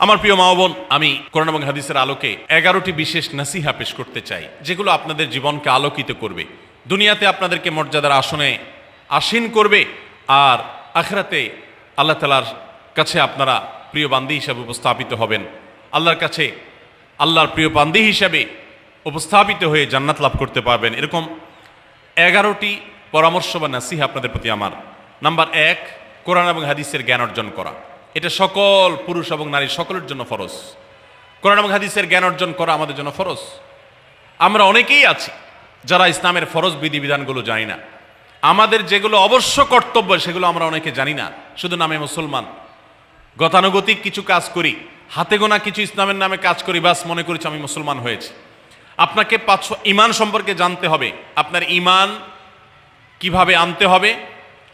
আমার প্রিয় মা ও বোন, আমি কোরআন এবং হাদিসের আলোকে 11টি বিশেষ নাসিহা পেশ করতে চাই, যেগুলো আপনাদের জীবনকে আলোকিত করবে, দুনিয়াতে আপনাদেরকে মর্যাদার আসনে আসীন করবে, আর আখিরাতে আল্লাহ তাআলার কাছে আপনারা প্রিয় বান্দী হিসাবে উপস্থাপিত হবেন। আল্লাহর কাছে আল্লাহর প্রিয় বান্দী হিসাবে উপস্থাপিত হয়ে জান্নাত লাভ করতে পারবেন। এরকম 11টি পরামর্শ বা নাসিহা আপনাদের প্রতি আমার। নাম্বার 1, কোরআন এবং হাদিসের জ্ঞান অর্জন করা। এটা সকল পুরুষ এবং নারী সকলের জন্য ফরজ। কোরআন এবং হাদিসের জ্ঞান অর্জন করা আমাদের জন্য ফরজ। আমরা অনেকেই আছি যারা ইসলামের ফরজ বিধিবিধানগুলো জানি না। আমাদের যেগুলো অবশ্য কর্তব্য সেগুলো আমরা অনেকে জানি না, শুধু নামে মুসলমান। গতানুগতিক কিছু কাজ করি, হাতে গোনা কিছু ইসলামের নামে কাজ করি, বাস মনে করেছি আমি মুসলমান হয়েছি। আপনাকে ঈমান সম্পর্কে জানতে হবে। আপনার ঈমান কিভাবে আনতে হবে,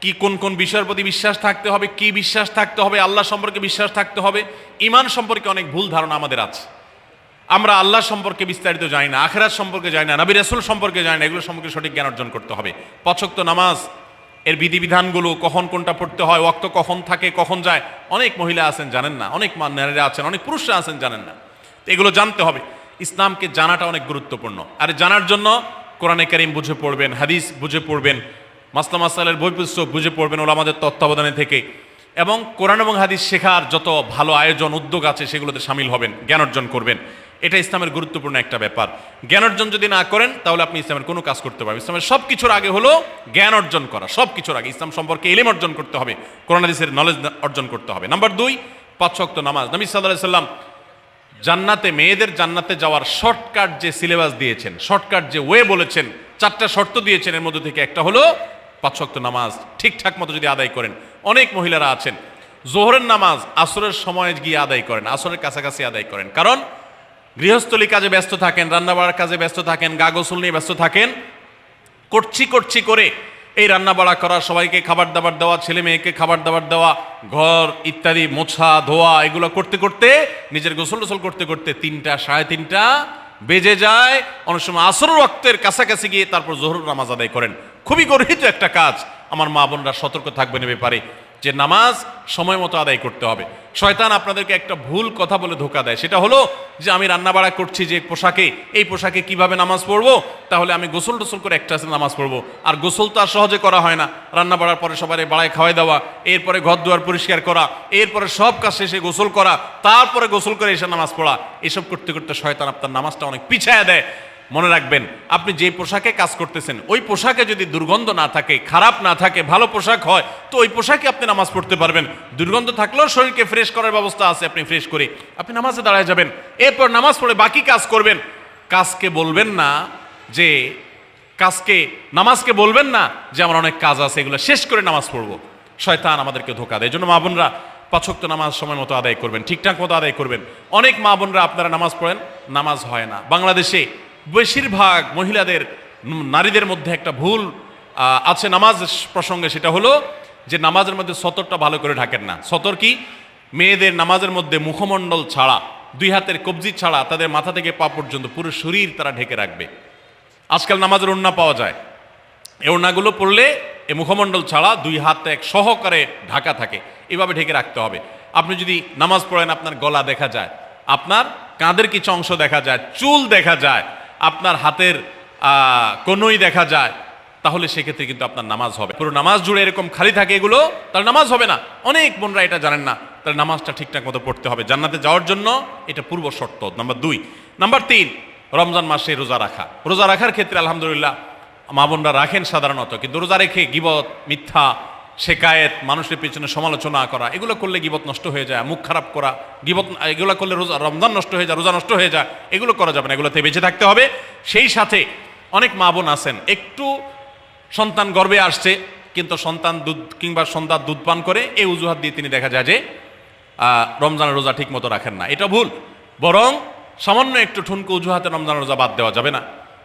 কি কোন কোন বিষয়ের প্রতি বিশ্বাস থাকতে হবে, কি বিশ্বাস থাকতে হবে, আল্লাহ সম্পর্কে বিশ্বাস থাকতে হবে। ঈমান সম্পর্কে অনেক ভুল ধারণা আমাদের আছে। আমরা আল্লাহ সম্পর্কে বিস্তারিত জানি না, আখিরাত সম্পর্কে জানি না, নবী রাসূল সম্পর্কে জানি না। এগুলো সম্পর্কে সঠিক জ্ঞান অর্জন করতে হবে। 5 ওয়াক্ত নামাজ এর বিধিবিধানগুলো, কখন কোনটা পড়তে হয়, ওয়াক্ত কখন থাকে কখন যায়, অনেক মহিলা আছেন জানেন না, অনেক নারীরা আছেন, অনেক পুরুষরা আছেন জানেন না। এগুলো জানতে হবে। ইসলামকে জানাটা অনেক গুরুত্বপূর্ণ। আর জানার জন্য কোরআনে কারীম বুঝে পড়বেন, হাদিস বুঝে পড়বেন, মাসলা মাসাইলের বই পুস্তক বুঝে পড়বেন ওলামাদের তত্ত্বাবধানে থেকে, এবং কোরআন এবং হাদিস শেখার যত ভালো আয়োজন উদ্যোগ আছে সেগুলোতে শামিল হবেন, জ্ঞান অর্জন করবেন। এটা ইসলামের গুরুত্বপূর্ণ একটা ব্যাপার। জ্ঞান অর্জন যদি না করেন তাহলে আপনি ইসলামের কোনো কাজ করতে পারবেন। ইসলামের সব কিছুর আগে হলো জ্ঞান অর্জন করা। সব কিছুর আগে ইসলাম সম্পর্কে ইলম অর্জন করতে হবে, কোরআন হাদিসের নলেজ অর্জন করতে হবে। নাম্বার 2, 5 ওয়াক্ত নামাজ। নবী সাল্লাল্লাহু আলাইহি সাল্লাম জান্নাতে, মেয়েদের জান্নাতে যাওয়ার শর্টকাট যে সিলেবাস দিয়েছেন, শর্টকাট যে ওয়ে বলেছেন, 4টা শর্ত দিয়েছেন। এর মধ্যে থেকে একটা হলো 5 ওয়াক্ত নামাজ ঠিকঠাক মতো যদি আদায় করেন। অনেক মহিলারা আছেন জোহরের নামাজ আসরের সময় গিয়ে আদায় করেন, আসরের কাছাকাছি আদায় করেন, কারণ গৃহস্থলী কাজে ব্যস্ত থাকেন, রান্নাবাড়ার কাজে ব্যস্ত থাকেন, গা গোসল নিয়ে ব্যস্ত থাকেন। করছি করে এই রান্নাবাড়া করা, সবাইকে খাবার দাবার দেওয়া, ছেলে মেয়েকে খাবার দাবার দেওয়া, ঘর ইত্যাদি মোছা ধোয়া, এগুলো করতে করতে, নিজের গোসল টোসল করতে করতে 3টা 3:30 বেজে যায়। অনেক সময় আসর ওয়াক্তের কাছাকাছি গিয়ে তারপর জোহর নামাজ আদায় করেন। খুবই গর্হিত একটা কাজ। আমার মা বোনরা সতর্ক থাকবেন এ ব্যাপারে, যে নামাজ সময় মতো আদায় করতে হবে। শয়তান আপনাদেরকে একটা ভুল কথা বলে ধোঁকা দেয়, সেটা হলো যে আমি রান্নাবাড়া করছি যে পোশাকে, এই পোশাকে কিভাবে নামাজ পড়বো, তাহলে আমি গোসল টোসল করে একটা নামাজ পড়বো। আর গোসল তো আর সহজে করা হয় না। রান্নাবাড়ার পরে সবাই বাড়ায় খাওয়াই দেওয়া, এরপরে ঘর দুয়ার পরিষ্কার করা, এরপরে সব কাজ শেষে গোসল করা, তারপরে গোসল করে এসে নামাজ পড়া, এসব করতে করতে শয়তান আপনার নামাজটা অনেক পিছায়া দেয়। মনে রাখবেন, আপনি যে পোশাকে কাজ করতেছেন ওই পোশাকে যদি দুর্গন্ধ না থাকে, খারাপ না থাকে, ভালো পোশাক হয়, তো ওই পোশাকে আপনি নামাজ পড়তে পারবেন। দুর্গন্ধ থাকলেও শরীরকে ফ্রেশ করার ব্যবস্থা আছে, আপনি ফ্রেশ করে আপনি নামাজে দাঁড়ায় যাবেন। এরপর নামাজ পড়ে বাকি কাজ করবেন। কাজকে বলবেন না যে নামাজকে বলবেন না যে আমার অনেক কাজ আছে, এগুলো শেষ করে নামাজ পড়বো। শয়তান আমাদেরকে ধোঁকা দেয়। এই জন্য মা বোনরা 5 ওয়াক্ত নামাজ সময় মতো আদায় করবেন, ঠিকঠাক মতো আদায় করবেন। অনেক মা বোনরা আপনারা নামাজ পড়েন, নামাজ হয় না। বাংলাদেশে বেশিরভাগ মহিলাদের, নারীদের মধ্যে একটা ভুল আছে নামাজ প্রসঙ্গে, সেটা হলো যে নামাজের মধ্যে সতরটা ভালো করে ঢাকেন না। সতর কি? মেয়েদের নামাজের মধ্যে মুখমণ্ডল ছাড়া, 2 হাতের কবজি ছাড়া তাদের মাথা থেকে পা পর্যন্ত পুরো শরীর তারা ঢেকে রাখবে। আজকাল নামাজের ওড়না পাওয়া যায়, এই ওড়নাগুলো পড়লে এই মুখমণ্ডল ছাড়া 2 হাত এক সহকারে ঢাকা থাকে, এভাবে ঢেকে রাখতে হবে। আপনি যদি নামাজ পড়েন, আপনার গলা দেখা যায়, আপনার কাঁধের কিছু অংশ দেখা যায়, চুল দেখা যায়, আপনার হাতের কনুই দেখা যায়, তাহলে সেক্ষেত্রে কিন্তু আপনার নামাজ হবে। পুরো নামাজ জুড়ে এরকম খালি থাকে এগুলো, তাহলে নামাজ হবে না। অনেক বোনরা এটা জানেন না, তাহলে নামাজটা ঠিকঠাক মতো পড়তে হবে। জান্নাতে যাওয়ার জন্য এটা পূর্ব শর্ত। নাম্বার 2। নাম্বার 3, রমজান মাসে রোজা রাখা। রোজা রাখার ক্ষেত্রে আলহামদুলিল্লাহ মা বোনরা রাখেন সাধারণত, কিন্তু রোজা রেখে গীবত, মিথ্যা, শেকায়েত, মানুষের পেছনে সমালোচনা করা, এগুলো করলে গীবত নষ্ট হয়ে যায়। মুখ খারাপ করা, গীবত, এগুলো করলে রমজান নষ্ট হয়ে যায়, রোজা নষ্ট হয়ে যায়। এগুলো করা যাবে না, এগুলোতে বেঁচে থাকতে হবে। সেই সাথে অনেক মা বোন আছেন, একটু সন্তান গর্ভে আসছে, কিন্তু সন্তান দুধ কিংবা সন্ধ্যা দুধ পান করে, এই অজুহাত দিয়ে তিনি দেখা যায় যে রমজানের রোজা ঠিক মতো রাখেন না। এটা ভুল। বরং সামান্য একটু ঠুনকো অজুহাতে রমজানের রোজা বাদ দেওয়া যাবে না।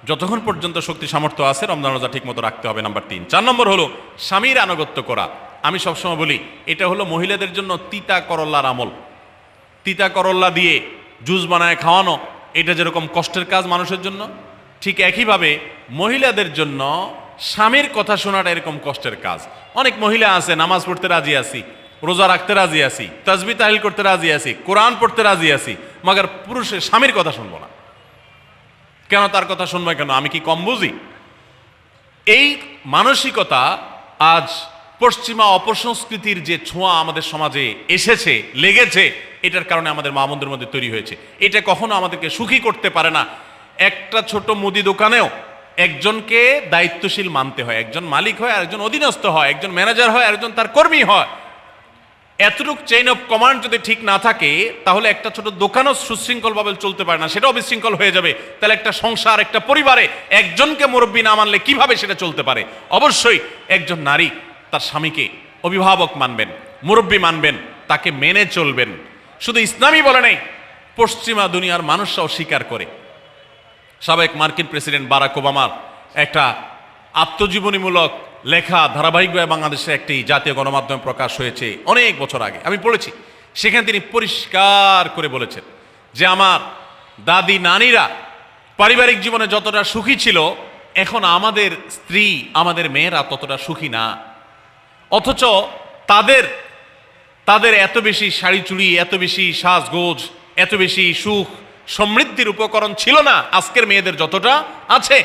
যতক্ষণ পর্যন্ত শক্তি সামর্থ্য আছে রমজান রোজা ঠিক মতো রাখতে হবে। নাম্বার 3। 4 নম্বর হলো স্বামীর আনুগত্য করা। আমি সবসময় বলি এটা হলো মহিলাদের জন্য তিতা করল্লার আমল। তিতা করল্লা দিয়ে জুস বানায় খাওয়ানো, এটা যেরকম কষ্টের কাজ মানুষের জন্য, ঠিক একইভাবে মহিলাদের জন্য স্বামীর কথা শোনাটা এরকম কষ্টের কাজ। অনেক মহিলা আছে নামাজ পড়তে রাজি আছি, রোজা রাখতে রাজি আছি, তাসবিহ তাহলিল করতে রাজি আছি, কোরআন পড়তে রাজি আছি, মগর পুরুষের স্বামীর কথা শুনবো না। কেন তার কথা শুনবো কেন? আমি কি কম বুঝি? এই মানসিকতা আজ পশ্চিমা অপসংস্কৃতির যে ছোঁয়া আমাদের সমাজে এসেছে, লেগেছে, এটার কারণে আমাদের মা বোনদের মধ্যে তৈরি হয়েছে। এটা কখনো আমাদেরকে সুখী করতে পারে না। একটা ছোট মুদি দোকানেও একজনকে দায়িত্বশীল মানতে হয়, একজন মালিক হয়, আরেকজন অধীনস্থ হয়, একজন ম্যানেজার হয়, আরেকজন তার কর্মী হয়। এতটুক চেইন অফ কমান্ড যদি ঠিক না থাকে, তাহলে একটা ছোট দোকানও সুশৃঙ্খলভাবে চলতে পারে না, সেটাও বিশৃঙ্খল হয়ে যাবে। তাহলে একটা সংসার, একটা পরিবারে একজনকে মুরব্বী না মানলে কিভাবে সেটা চলতে পারে? অবশ্যই একজন নারী তার স্বামীকে অভিভাবক মানবেন, মুরব্বী মানবেন, তাকে মেনে চলবেন। শুধু ইসলামই বলে নেই, পশ্চিমা দুনিয়ার মানুষরাও স্বীকার করে। সাবেক মার্কিন প্রেসিডেন্ট বারাক ওবামার একটা আত্মজীবনীমূলক লেখা ধারাবাহিকভাবে বাংলাদেশে একটি জাতীয় গণমাধ্যমে প্রকাশ হয়েছে অনেক বছর আগে, আমি পড়েছি। সেখানে তিনি পরিষ্কার করে বলেছেন যে আমার দাদি নানিরা পারিবারিক জীবনে যতটা সুখী ছিল, এখন আমাদের স্ত্রী, আমাদের মেয়েরা ততটা সুখী না। অথচ তাদের এত বেশি শাড়ি চুড়ি, এত বেশি সাজগোজ, এত বেশি সুখ সমৃদ্ধির উপকরণ ছিল না আজকের মেয়েদের যতটা আছে।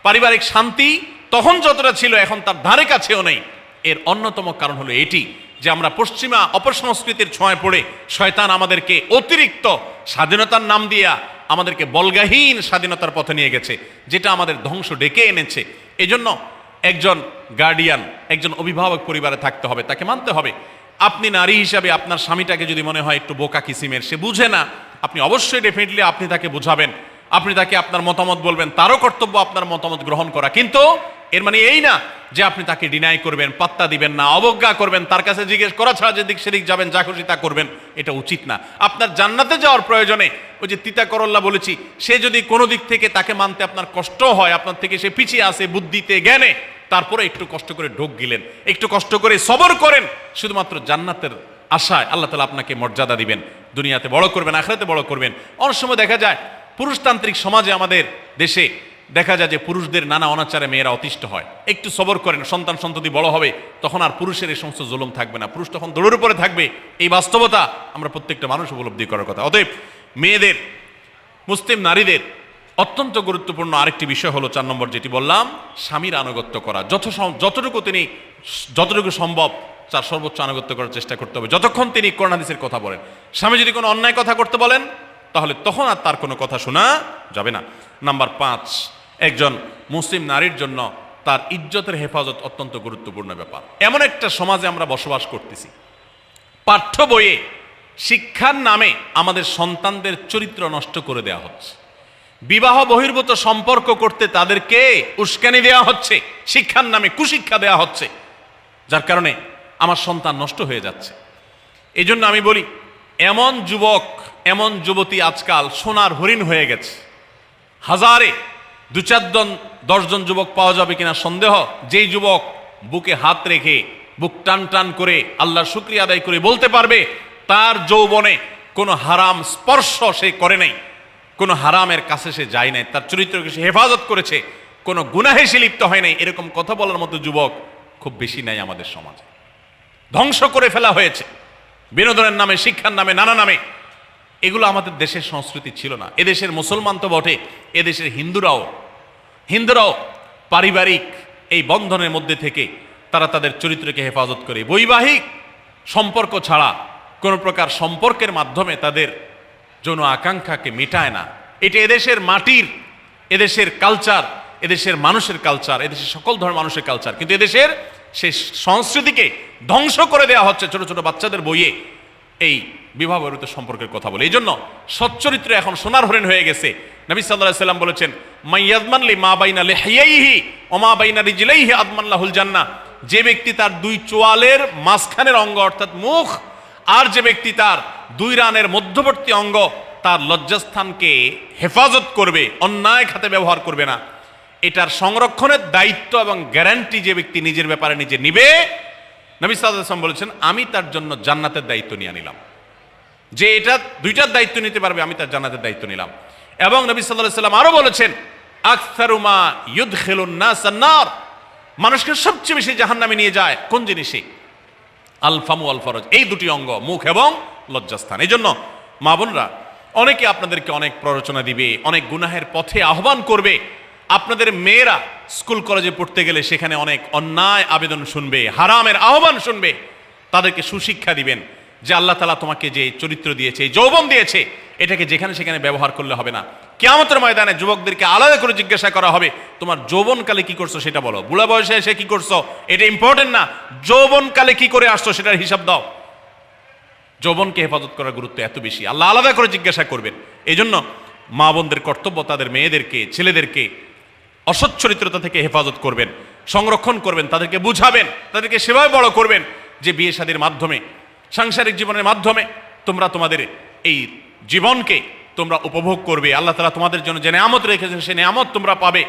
পারিবারিক শান্তি তখন যতটা ছিল, এখন তার ধারে কাছেও নেই। এর অন্যতম কারণ হলো এটি যে আমরা পশ্চিমা অপসংস্কৃতির ছোঁয়ায় পড়ে শয়তান আমাদেরকে অতিরিক্ত স্বাধীনতার নাম দিয়া আমাদেরকে বলগাহীন স্বাধীনতার পথে নিয়ে গেছে, যেটা আমাদের ধ্বংস ডেকে এনেছে। এজন্য একজন গার্ডিয়ান, একজন অভিভাবক পরিবারে থাকতে হবে, তাকে মানতে হবে। আপনি নারী হিসাবে আপনার স্বামীটাকে যদি মনে হয় একটু বোকা কিসিমের, সে বুঝে না, আপনি অবশ্যই ডেফিনেটলি আপনি তাকে বোঝাবেন, আপনি তাকে আপনার মতামত বলবেন, তারও কর্তব্য আপনার মতামত গ্রহণ করা। কিন্তু এর মানে এই না যে আপনি তাকে ডিনাই করবেন, পাত্তা দিবেন না, অবজ্ঞা করবেন, তার কাছে জিজ্ঞেস করা ছাড়া যেদিক সেদিক যাবেন, যা খুশি তা করবেন, এটা উচিত না। আপনার জান্নাতে যাওয়ার প্রয়োজনে ওই যে তিতা করল্লা বলেছি, সে যদি কোনো দিক থেকে তাকে মানতে আপনার কষ্ট হয়, আপনার থেকে সে পিছিয়ে আসে বুদ্ধিতে জ্ঞানে, তারপরে একটু কষ্ট করে ঢোক গিলেন, একটু কষ্ট করে সবর করেন, শুধুমাত্র জান্নাতের আশায় আল্লাহ তাআলা আপনাকে মর্যাদা দিবেন, দুনিয়াতে বড় করবেন, আখিরাতে বড় করবেন। অনেক সময় দেখা যায় পুরুষতান্ত্রিক সমাজে আমাদের দেশে দেখা যায় যে পুরুষদের নানা অনাচারে মেয়েরা অতিষ্ঠ হয়। একটু সবর করেন, সন্তান সন্ততি বড় হবে, তখন আর পুরুষের এই সমস্ত জুলুম থাকবে না, পুরুষ তখন দৌড়ের উপরে থাকবে। এই বাস্তবতা আমরা প্রত্যেকটা মানুষ উপলব্ধি করার কথা। অতএব মেয়েদের, মুসলিম নারীদের অত্যন্ত গুরুত্বপূর্ণ আরেকটি বিষয় হলো 4 নম্বর, যেটি বললাম, স্বামীর আনুগত্য করা। যতটুকু সম্ভব তার সর্বোচ্চ আনুগত্য করার চেষ্টা করতে হবে, যতক্ষণ তিনি কোরআন হাদিসের কথা বলেন। স্বামী যদি কোনো অন্যায় কথা করতে বলেন, তাহলে তখন আর তার কোনো কথা শোনা যাবে না। নাম্বার 5, একজন মুসলিম নারীর জন্য তার ইজ্জতের হেফাজত অত্যন্ত গুরুত্বপূর্ণ ব্যাপার। এমন একটা সমাজে আমরা বসবাস করতেছি, পাঠ্য বইয়ে শিক্ষার নামে আমাদের সন্তানদের চরিত্র নষ্ট করে দেওয়া হচ্ছে, বিবাহ বহির্ভূত সম্পর্ক করতে তাদেরকে উস্কানি দেওয়া হচ্ছে, শিক্ষার নামে কুশিক্ষা দেওয়া হচ্ছে, যার কারণে আমার সন্তান নষ্ট হয়ে যাচ্ছে। এই জন্য আমি বলি, এমন যুবক, এমন যুবতী আজকাল সোনার হরিণ হয়ে গেছে। হাজারে 2-4-10 জন যুবক পাওয়া যাবে কিনা সন্দেহ, যেই যুবক বুকে হাত রেখে বুক টান টান করে আল্লাহর শুকরিয়া আদায় করে বলতে পারবে তার যৌবনে কোনো হারাম স্পর্শ সে করে নাই, কোনো হারামের কাছে সে যায় নাই, তার চরিত্রকে সে হেফাজত করেছে, কোনো গুনাহে সে লিপ্ত হয় নাই, এরকম কথা বলার মতো যুবক খুব বেশি নাই আমাদের সমাজে। ধ্বংস করে ফেলা হয়েছে বিনোদনের নামে, শিক্ষার নামে, নানা নামে। এগুলো আমাদের দেশের সংস্কৃতি ছিল না। এদেশের মুসলমান তো বটে, এদেশের হিন্দুরাও পারিবারিক এই বন্ধনের মধ্যে থেকে তারা তাদের চরিত্রকে হেফাজত করে, বৈবাহিক সম্পর্ক ছাড়া কোনো প্রকার সম্পর্কের মাধ্যমে তাদের যৌন আকাঙ্ক্ষাকে মেটায় না। এটা এদেশের মাটির, এদেশের কালচার, এদেশের মানুষের কালচার, এদেশের সকল ধরনের মানুষের কালচার, কিন্তু এদেশের সেই সংস্কৃতিকে ধ্বংস করে দেওয়া হচ্ছে ছোট ছোট বাচ্চাদের বইয়ে এই বিবাহ বহির্ভূত সম্পর্কের কথা বলে। এই জন্য সচ্চরিত্র এখন সোনার হরিণ হয়ে গেছে। নবী সাল্লাল্লাহু আলাইহি সাল্লাম বলেছেন, মাইয়াজমান লি মা বাইনা লিহিয়াইহি ওয়া মা বাইনা রিজলাইহি আদমান লাহুল জান্নাহ। যে ব্যক্তি তার 2 চোয়ালের মাঝখানের অঙ্গ অর্থাৎ মুখ, আর যে ব্যক্তি তার 2 রানের মধ্যবর্তী অঙ্গ, তার লজ্জাস্থানকে হেফাজত করবে, অন্যায় খাতে ব্যবহার করবে না, এটার সংরক্ষণের দায়িত্ব এবং গ্যারান্টি যে ব্যক্তি নিজের ব্যাপারে নিজে নিবে, নবী সাল্লাল্লাহু আলাইহি ওয়াসাল্লাম বলেছেন, আমি তার জন্য জান্নাতের দায়িত্ব নিয়ে নিলাম। যে এটা 2টার দায়িত্ব নিতে পারবে, আমি তার জান্নাতের দায়িত্ব নিলাম। এবং নবী সাল্লাল্লাহু আলাইহি ওয়াসাল্লাম আরো বলেছেন, আকসারু মা ইউদখিলুন নাস আন-নার, মানুষকে সবচেয়ে বেশি জাহান্নামে নিয়ে যায় কোন জিনিসে? আল ফামু আল ফরজ, এই দুটি অঙ্গ, মুখ এবং লজ্জাস্থান। এই জন্য মা বোনরা, অনেকে আপনাদেরকে অনেক প্ররোচনা দিবে, অনেক গুনাহের পথে আহ্বান করবে। আপনাদের মেয়েরা স্কুল কলেজে পড়তে গেলে সেখানে অনেক অন্যায় আবেদন শুনবে, হারামের আহ্বান শুনবে। তাদেরকে সুশিক্ষা দিবেন যে আল্লাহ তাআলা তোমাকে যে চরিত্র দিয়েছে, এই যৌবন দিয়েছে, এটাকে যেখানে সেখানে ব্যবহার করলে হবে না। কিয়ামতের ময়দানে যুবকদেরকে আলাদা করে জিজ্ঞাসা করা হবে, তোমার যৌবনকালে কি করছো সেটা বলো, বুড়া বয়সে এসে কি করছো এটা ইম্পর্টেন্ট না, যৌবনকালে কি করে আসছো সেটার হিসাব দাও। যৌবনকে হেফাজত করার গুরুত্ব এত বেশি, আল্লাহ আলাদা করে জিজ্ঞাসা করবেন। এই জন্য মা বোনদের কর্তব্য তাদের মেয়েদেরকে, ছেলেদেরকে অসৎ চরিত্রতা থেকে হেফাজত করবেন, সংরক্ষণ করবেন, তাদেরকে বুঝাবেন, তাদেরকে সেভাবে বড় করবেন যে বিয়ে শাদীর মাধ্যমে, সাংসারিক জীবনের মাধ্যমে তোমরা তোমাদের এই জীবনকে তোমরা উপভোগ করবে। আল্লাহ তাআলা তোমাদের জন্য যে নেয়ামত রেখেছেন সে নেয়ামত তোমরা পাবে,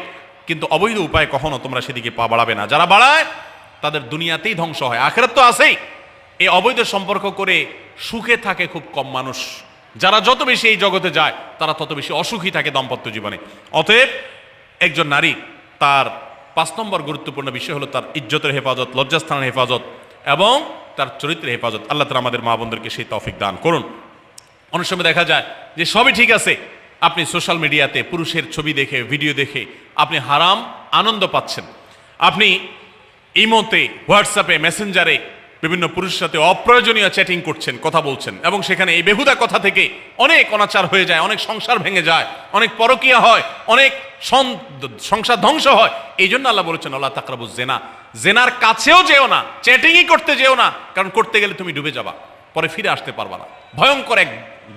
কিন্তু অবৈধ উপায়ে কখনো তোমরা সেদিকে পা বাড়াবে না। যারা বাড়ায় তাদের দুনিয়াতেই ধ্বংস হয়, আখিরাত তো আছেই। এই অবৈধ সম্পর্ক করে সুখে থাকে খুব কম মানুষ। যারা যত বেশি এই জগতে যায় তারা তত বেশি অসুখী থাকে দাম্পত্য জীবনে। অতএব একজন নারী, তার 5 নম্বর গুরুত্বপূর্ণ বিষয় হলো তার ইজ্জতের হেফাজত, লজ্জাস্থানের হেফাজত এবং তার চরিত্রের হেফাজত। আল্লাহ তাআলা আমাদের মা বোনদেরকে সেই তৌফিক দান করুন। অনেক সময় দেখা যায় যে সবই ঠিক আছে, আপনি সোশ্যাল মিডিয়াতে পুরুষের ছবি দেখে, ভিডিও দেখে আপনি হারাম আনন্দ পাচ্ছেন। আপনি ইমোতে, হোয়াটসঅ্যাপে, মেসেঞ্জারে বিভিন্ন পুরুষের সাথে অপ্রয়োজনীয় চ্যাটিং করছেন, কথা বলছেন, এবং সেখানে এই বেহুদা কথা থেকে অনেক অনাচার হয়ে যায়, অনেক সংসার ভেঙে যায়, অনেক পরকীয়া হয়, অনেক সংসার ধ্বংস হয়। এই জন্য আল্লাহ বলেছেন আল্লাহ তাকরাবুজ জেনা, জেনার কাছেও যেও না, চ্যাটিংই করতে যেও না, কারণ করতে গেলে তুমি ডুবে যাবা, পরে ফিরে আসতে পারবা না। ভয়ঙ্কর এক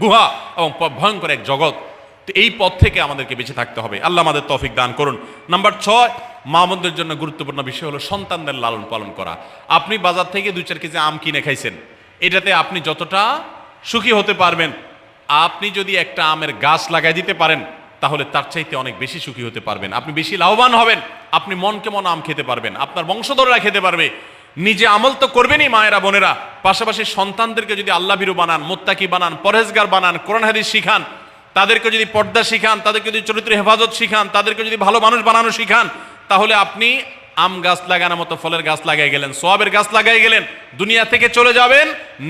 গুহা এবং ভয়ঙ্কর এক জগৎ। তো এই পথ থেকে আমাদেরকে বেঁচে থাকতে হবে। আল্লাহ আমাদের তৌফিক দান করুন। নাম্বার 6, মা বোনদের জন্য গুরুত্বপূর্ণ বিষয় হলো সন্তানদের লালন পালন করা। আপনি বাজার থেকে 2-4 কেজি আম কিনে খাইছেন, এটাতে আপনি যতটা সুখী হতে পারবেন, আপনি যদি একটা আমের গাছ লাগাই দিতে পারেন তাহলে তার চাইতে অনেক বেশি সুখী হতে পারবেন, আপনি বেশি লাভবান হবেন, আপনি মনকে মন আম খেতে পারবেন, আপনার বংশধররা খেতে পারবে। নিজে আমল তো করবেনই মায়েরা, বোনেরা, পাশাপাশি সন্তানদেরকে যদি আল্লাহ ভীরু বানান, মুত্তাকি বানান, পরহেজগার বানান, কোরআন হাদিস শিখান, তাদেরকে যদি পর্দা শিখান, তাদেরকে যদি চরিত্র হেফাজত শিখান, তাদেরকে যদি ভালো মানুষ বানানো শিখান, তাহলে আপনি আম গাছ লাগানোর মতো ফলের গাছ লাগাই গেলেন, সওয়াবের গাছ লাগাই গেলেন, দুনিয়া থেকে চলে যাবেন।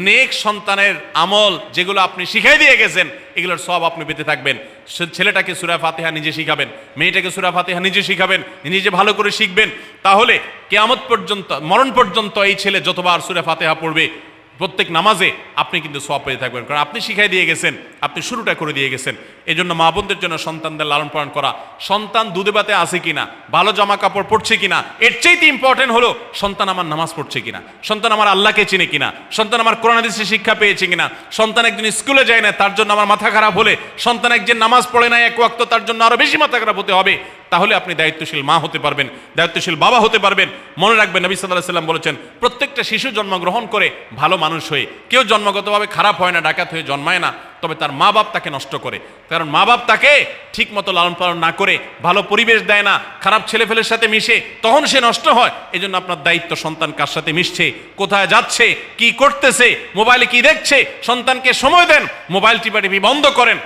নেক সন্তানের আমল যেগুলো আপনি শিখাই দিয়ে গেছেন, এগুলোর সওয়াব আপনি পেতে থাকবেন। ছেলেটাকে সূরা ফাতিহা নিজে শিখাবেন, মেয়েটাকে সূরা ফাতিহা নিজে শিখাবেন, নিজে ভালো করে শিখবেন, তাহলে কিয়ামত পর্যন্ত, মরণ পর্যন্ত এই ছেলে যতবার সূরা ফাতিহা পড়বে প্রত্যেক নামাজে আপনি কিন্তু সওয়াব পেয়ে থাকবেন, কারণ আপনি শিখাই দিয়ে গেছেন, আপনি শুরুটা করে দিয়ে গেছেন। এই জন্য মা বোনদের জন্য সন্তানদের লালন পালন করা, সন্তান দুধে ভাতে আছে কিনা, ভালো জামা কাপড় পরছে কিনা, এর চাইতে ইম্পর্টেন্ট হলো সন্তান আমার নামাজ পড়ছে কিনা, সন্তান আমার আল্লাহকে চিনে কিনা, সন্তান আমার কোরআন হাদিসের শিক্ষা পেয়েছে কিনা। সন্তান একজন স্কুলে যায় না, তার জন্য আমার মাথা খারাপ হলে, সন্তান একজন নামাজ পড়ে না এক ওয়াক্ত, তার জন্য আরো বেশি মাথা খারাপ হতে হবে। তাহলে আপনি দায়িত্বশীল মা হতে পারবেন, দায়িত্বশীল বাবা হতে পারবেন। মনে রাখবেন নবী সাল্লাল্লাহু আলাইহি ওয়াসাল্লাম বলেছেন, প্রত্যেকটা শিশু জন্মগ্রহণ করে ভালো মানুষ হয়ে, কেউ জন্মগতভাবে খারাপ হয় না, ডাকাত হয়ে জন্মায় না, তবে তার মা বাপ তাকে নষ্ট করে। কারণ মা বাপ তাকে ঠিক মতো লালন পালন না করে, ভালো পরিবেশ দেয় না, খারাপ ছেলেফেলের সাথে মিশে, তখন সে নষ্ট হয়। এই জন্য আপনার দায়িত্ব সন্তান কার সাথে মিশছে, কোথায় যাচ্ছে, কি করতেছে, মোবাইলে কি দেখছে, সন্তানকে সময় দেন, মোবাইল টিপাটিপি বন্ধ করেন,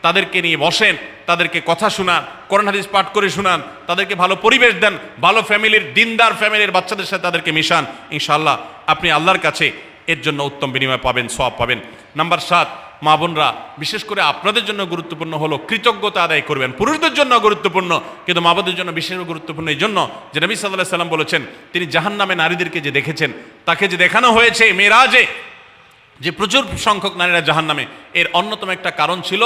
তাদেরকে নিয়ে বসেন, তাদেরকে কথা শোনান, কোরআন হাদিস পাঠ করে শোনান, তাদেরকে ভালো পরিবেশ দেন, ভালো ফ্যামিলির, দিনদার ফ্যামিলির বাচ্চাদের সাথে তাদেরকে মিশান। ইনশাআল্লাহ আপনি আল্লাহর কাছে এর জন্য উত্তম বিনিময় পাবেন, সওয়াব পাবেন। নাম্বার 7, মা বোনরা, বিশেষ করে আপনাদের জন্য গুরুত্বপূর্ণ হলো কৃতজ্ঞতা আদায় করবেন। পুরুষদের জন্য গুরুত্বপূর্ণ, কিন্তু মা বোনদের জন্য বিশেষ গুরুত্বপূর্ণ এই জন্য যে নবী সাল্লাল্লাহু আলাইহি ওয়াসাল্লাম বলেছেন, তিনি জাহান্নামে নারীদেরকে যে দেখেছেন, তাকে যে দেখানো হয়েছে মেরাজে, যে প্রচুর সংখ্যক নারীরা জাহান্নামে, এর অন্যতম একটা কারণ ছিল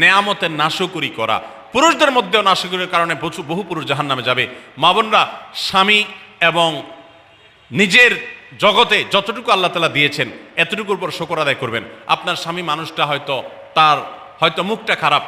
নেয়ামতের নাশকরি করা। পুরুষদের মধ্যেও নাশকরির কারণে বহু পুরুষ জাহান্নামে যাবে। মা বোনরা, স্বামী এবং নিজের জগতে যতটুকু আল্লাহ তাআলা দিয়েছেন এতটুকুর উপর শুকর আদায় করবেন। আপনার স্বামী মানুষটা হয়তো মুখটা খারাপ,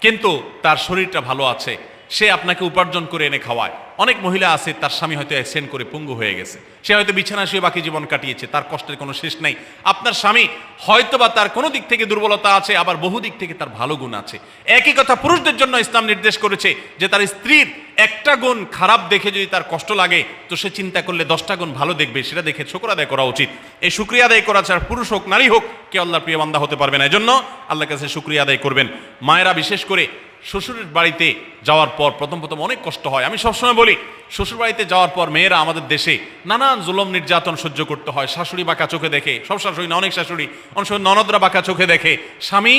কিন্তু তার শরীরটা ভালো আছে, সে আপনাকে উপার্জন করে এনে খাওয়ায়। অনেক মহিলা আছে, তার স্বামী হয়তো অ্যাক্সিডেন্ট করে পঙ্গু হয়ে গেছে, সে হয়তো বিছানা শুয়ে বাকি জীবন কাটিয়েছে, তার কষ্টের কোনো শেষ নাই। আপনার স্বামী হয়তো বা তার কোনো দিক থেকে দুর্বলতা আছে, আবার বহু দিক থেকে তার ভালো গুণ আছে। একই কথা পুরুষদের জন্য ইসলাম নির্দেশ করেছে যে তার স্ত্রীর একটা গুণ খারাপ দেখে যদি তার কষ্ট লাগে, তো সে চিন্তা করলে 10টা গুণ ভালো দেখবে, সেটা দেখে শুকর আদায় করা উচিত। এই শুকরিয়া আদায় করা ছাড়া পুরুষ হোক নারী হোক, কে আল্লাহর প্রিয় বান্দা হতে পারবে না। এজন্য আল্লাহর কাছে শুকরিয়া আদায় করবেন। মায়েরা বিশেষ করে শ্বশুরের বাড়িতে যাওয়ার পর প্রথম প্রথম অনেক কষ্ট হয়। আমি সবসময় বলি, শ্বশুর বাড়িতে যাওয়ার পর মেয়েরা আমাদের দেশে নানান জুলুম নির্যাতন সহ্য করতে হয়। শাশুড়ি বাঁকা চোখে দেখে, সব শাশুড়ি না, অনেক শাশুড়ি, অনেক সময় ননদরা বাঁকা চোখে দেখে, স্বামী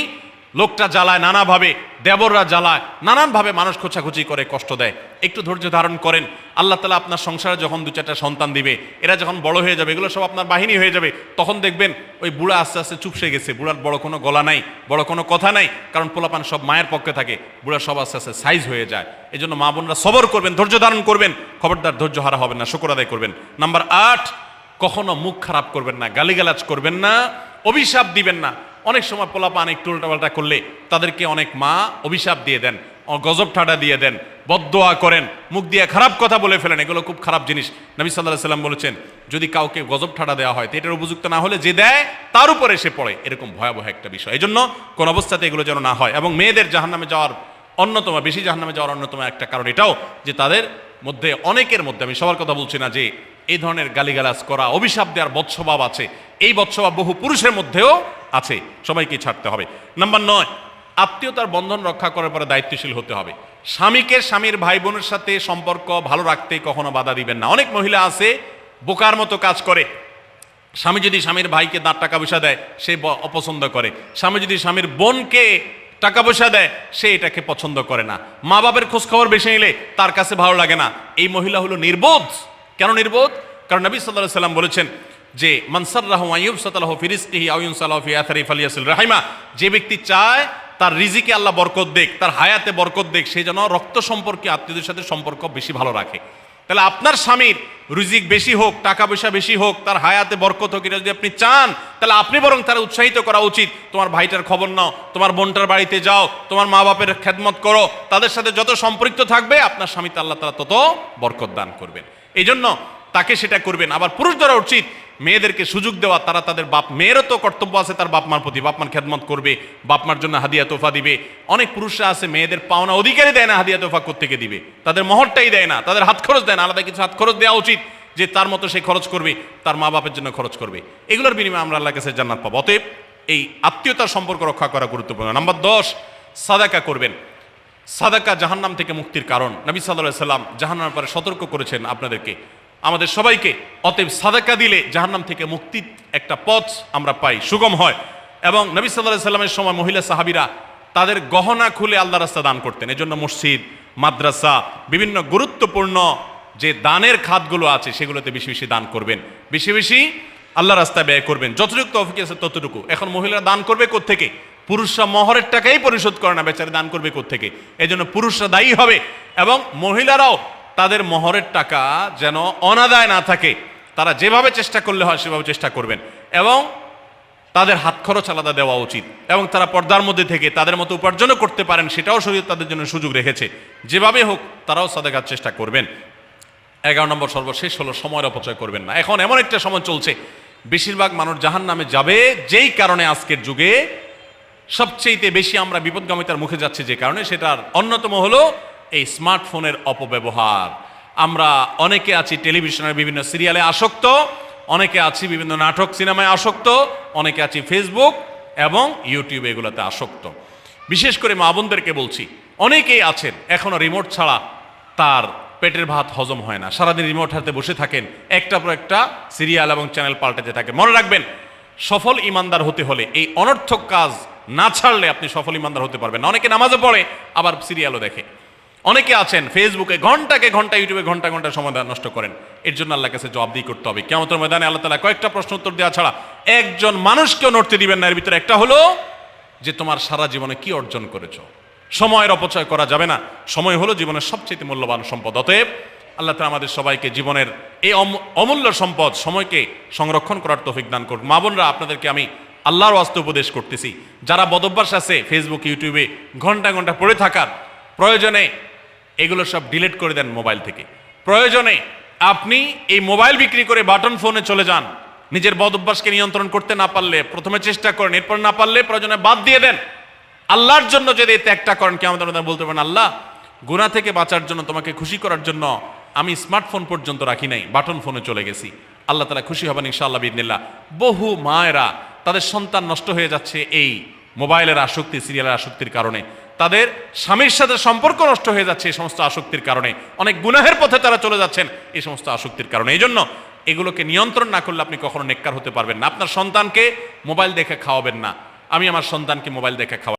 লোকটা জ্বালায় নানাভাবে, দেবররা জ্বালায় নানানভাবে, মানুষ খোঁচাখুচি করে, কষ্ট দেয়। একটু ধৈর্য ধারণ করেন, আল্লাহ তাআলা আপনার সংসারে যখন 2-4টা সন্তান দিবে, এরা যখন বড় হয়ে যাবে, এগুলো সব আপনার বাহিনী হয়ে যাবে, তখন দেখবেন ওই বুড়া আস্তে আস্তে চুপসে গেছে, বুড়ার বড় কোনো গলা নাই, বড় কোনো কথা নাই, কারণ পোলাপান সব মায়ের পক্ষে থাকে, বুড়া সব আস্তে আস্তে সাইজ হয়ে যায়। এই জন্য মা বোনরা সবর করবেন, ধৈর্য ধারণ করবেন, খবরদার ধৈর্য হারা হবেন না, শুকর আদায় করবেন। নাম্বার 8, কখনো মুখ খারাপ করবেন না, গালিগালাজ করবেন না, অভিশাপ দিবেন না। অনেক সময় পোলাপান একটু উল্টাপাল্টা করলে তাদেরকে অনেক মা অভিশাপ দিয়ে দেন, গজব ঠাডা দিয়ে দেন, বদদোয়া করেন, মুখ দিয়ে খারাপ কথা বলে ফেলেন। এগুলো খুব খারাপ জিনিস। নবী সাল্লাল্লাহু আলাইহি সাল্লাম বলেছেন, যদি কাউকে গজব ঠাডা দেওয়া হয় তো এটার উপযুক্ত না হলে যে দেয় তার উপরে এসে পড়ে, এরকম ভয়াবহ একটা বিষয়। এই জন্য কোন অবস্থাতে এগুলো যেন না হয়। এবং মেয়েদের জাহান্নামে যাওয়ার অন্যতম, বেশি জাহান্নামে যাওয়ার অন্যতম একটা কারণ এটাও যে তাদের মধ্যে, অনেকের মধ্যে, আমি সবার কথা বলছি না, যে এই ধরনের গালিগালাজ করা, অভিশাপ দেওয়ার বদস্বভাব আছে। এই বদস্বভাব বহু পুরুষের মধ্যেও আছে, সবাইকে ছাড়তে হবে। নাম্বার 9, আত্মীয়তার বন্ধন রক্ষা করার পরে দায়িত্বশীল হতে হবে। স্বামীকে স্বামীর ভাই বোনের সাথে সম্পর্ক ভালো রাখতে কখনো বাধা দিবেন না। অনেক মহিলা আছে বোকার মতো কাজ করে। স্বামী যদি স্বামীর ভাইকে টাকা পয়সা দেয়, সে অপছন্দ করে। স্বামী যদি স্বামীর বোনকে টাকা পয়সা দেয়, সে এটাকে পছন্দ করে না। মা বাবার খোঁজ খবর বেশি নিলে তার কাছে ভালো লাগে না। এই মহিলা হলো নির্বোধ। কেন নির্বোধ? কারণ নবী সাল্লাল্লাহু আলাইহি সাল্লাম বলেছেন যে মান সাররাহু আইয়ুবসাতালাহু ফি রিজকিহি আও ইউনসালাহু ফি আথারি ফালিয়াসিল রাহিমা, যে ব্যক্তি চায় তার রিজিকে আল্লাহ বরকত দেখ, তার হায়াতে বরকত দেখ, সে যেন রক্ত সম্পর্কে আত্মীয়দের সাথে সম্পর্ক বেশি ভালো রাখে। তাহলে আপনার স্বামীর রিজিক বেশি হোক, টাকা পয়সা বেশি হোক, তার হায়াতে বরকত হোক, এটা যদি আপনি চান, তাহলে আপনি বরং তারা উৎসাহিত করা উচিত। তোমার ভাইটার খবর নাও, তোমার বোনটার বাড়িতে যাও, তোমার মা বাপের খেদমত করো, তাদের সাথে যত সম্পৃক্ত থাকবে আপনার স্বামীতে আল্লাহ তাআলা তত বরকত দান করবেন। এই জন্য তাকে সেটা করবেন। আবার পুরুষদেরও উচিত মেয়েদেরকে সুযোগ দেওয়া। তারা তাদের বাপ, মেয়েরও তো কর্তব্য আছে তার বাপ মার প্রতি, বাপ মার খেদমত করবে, বাপ মার জন্য হাদিয়া তোফা দিবে। অনেক পুরুষরা আছে মেয়েদের পাওনা অধিকারই দেয় না, হাদিয়া তোফা কোত্থেকে দিবে, তাদের মহরটাই দেয় না, তাদের হাত খরচ দেয় না। আলাদা কিছু হাত খরচ দেওয়া উচিত, যে তার মতো সে খরচ করবে, তার মা বাপের জন্য খরচ করবে। এগুলোর বিনিময়ে আমরা আল্লাহর কাছে জান্নাত পাবো। অতএব এই আত্মীয়তার সম্পর্ক রক্ষা করা গুরুত্বপূর্ণ। নাম্বার 10, সাদাকা করবেন। সাদাকা জাহান্নাম থেকে মুক্তির কারণ। নবী সাল্লাল্লাহু আলাইহি সাল্লাম জাহান্নামের পরে সতর্ক করেছেন আপনাদেরকে, আমাদের সবাইকে। অতএব সাদাকা দিলে জাহান্নাম থেকে মুক্তির একটা পথ আমরা পাই, সুগম হয়। এবং নবী সাল্লাল্লাহু আলাইহি সাল্লামের সময় মহিলা সাহাবীরা তাদের গহনা খুলে আল্লাহর রাস্তায় দান করতেন। এজন্য মসজিদ, মাদ্রাসা, বিভিন্ন গুরুত্বপূর্ণ যে দানের খাতগুলো আছে সেগুলোতে বেশি বেশি দান করবেন, বেশি বেশি আল্লাহর রাস্তায় ব্যয় করবেন, যতটুকু তৌফিক আছে ততটুকু। এখন মহিলারা দান করবে কোত্থেকে? পুরুষরা মহরের টাকাই পরিশোধ করে না, বেচারে দান করবে কোত্থেকে? এজন্য পুরুষরা দায়ী হবে। এবং মহিলারাও তাদের মহরের টাকা যেন অনাদায় না থাকে, তারা যেভাবে চেষ্টা করলে হয় সেভাবে চেষ্টা করবেন। এবং তাদের হাত খরচ আলাদা দেওয়া উচিত, এবং তারা পর্দার মধ্যে থেকে তাদের মতো উপার্জনও করতে পারেন, সেটাও শরীয়ত তাদের জন্য সুযোগ রেখেছে। যেভাবে হোক তারাও সাদাকার চেষ্টা করবেন। 11 নম্বর সর্বশেষ হলো সময়ের অপচয় করবেন না। এখন এমন একটা সময় চলছে, বেশিরভাগ মানুষ জাহান্নামে যাবে যেই কারণে, আজকের যুগে সবচেয়ে বেশি আমরা বিপদগামিতার মুখে যাচ্ছি যে কারণে, সেটার অন্যতম হলো এই স্মার্টফোনের অপব্যবহার। আমরা অনেকে আছি টেলিভিশনের বিভিন্ন সিরিয়ালে আসক্ত, অনেকে আছি বিভিন্ন নাটক সিনেমায় আসক্ত, অনেকে আছি ফেসবুক এবং ইউটিউব এগুলোতে আসক্ত। বিশেষ করে মা বোনদেরকে বলছি, অনেকেই আছেন এখনো রিমোট ছাড়া তার পেটের ভাত হজম হয় না, সারাদিন রিমোট হাতে বসে থাকেন, একটা পর একটা সিরিয়াল এবং চ্যানেল পাল্টাতে থাকেন। মনে রাখবেন, সফল ইমানদার হতে হলে এই অনর্থক কাজ না ছাড়লে আপনি সফল ইমানদার হতে পারবেন না। অনেকে নামাজও পড়ে আবার সিরিয়ালও দেখে, অনেকে আছেন ফেসবুকে ঘন্টাকে ঘন্টা, ইউটিউবে ঘন্টা ঘন্টা সময় নষ্ট করেন। এর জন্য আল্লাহর কাছে জবাবদিহি করতে হবে। কিয়ামতের ময়দানে আল্লাহ তাআলা কয়েকটা প্রশ্ন উত্তর দেওয়া ছাড়া একজন মানুষকেও নড়তে দিবেন না। এর ভিতরে একটা হলো যে তোমার সারা জীবনে কি অর্জন করেছো। সময়ের অপচয় করা যাবে না। সময় হলো জীবনের সবচেয়ে মূল্যবান সম্পদ। অতএব আল্লাহ তাআলা আমাদের সবাইকে জীবনের এই অমূল্য সম্পদ সময়কে সংরক্ষণ করার তৌফিক দান করুন। মা বোনরা, আপনাদেরকে আমি আল্লাহর ওয়াস্তে উপদেশ করতেছি, যারা বদভ্যাস আছে ফেসবুক ইউটিউবে ঘন্টা ঘন্টা পড়ে থাকার, প্রয়োজনে এগুলো সব ডিলিট করে দেন মোবাইল থেকে। প্রয়োজনে আপনি এই মোবাইল বিক্রি করে বাটন ফোনে চলে যান। নিজের বদভ্যাসকে নিয়ন্ত্রণ করতে না পারলে প্রথমে চেষ্টা করেন, এরপর না পারলে প্রয়োজনে বাদ দিয়ে দেন। আল্লাহর জন্য যদি এই ত্যাগটা করেন, কিয়ামতের ময়দানে বলতে পারেন, আল্লাহ গুনাহ থেকে বাঁচার জন্য, তোমাকে খুশি করার জন্য আমি স্মার্টফোন পর্যন্ত রাখি নাই, বাটন ফোনে চলে গেছি। আল্লাহ তাআলা খুশি হবেন ইনশাআল্লাহ বিইذনিল্লাহ। বহু মায়েরা তাদের সন্তান নষ্ট হয়ে যাচ্ছে এই মোবাইলের আসক্তি, সিরিয়ালের আসক্তির কারণে। তাদের স্বামীর সাথে সম্পর্ক নষ্ট হয়ে যাচ্ছে এই সমস্ত আসক্তির কারণে, অনেক গুনাহের পথে তারা চলে যাচ্ছেন এই সমস্ত আসক্তির কারণে। এই জন্য এগুলোকে নিয়ন্ত্রণ না করলে আপনি কখনো নেককার হতে পারবেন না। আপনার সন্তানকে মোবাইল দেখে খাওয়াবেন না। আমি আমার সন্তানকে মোবাইল দেখে খাওয়া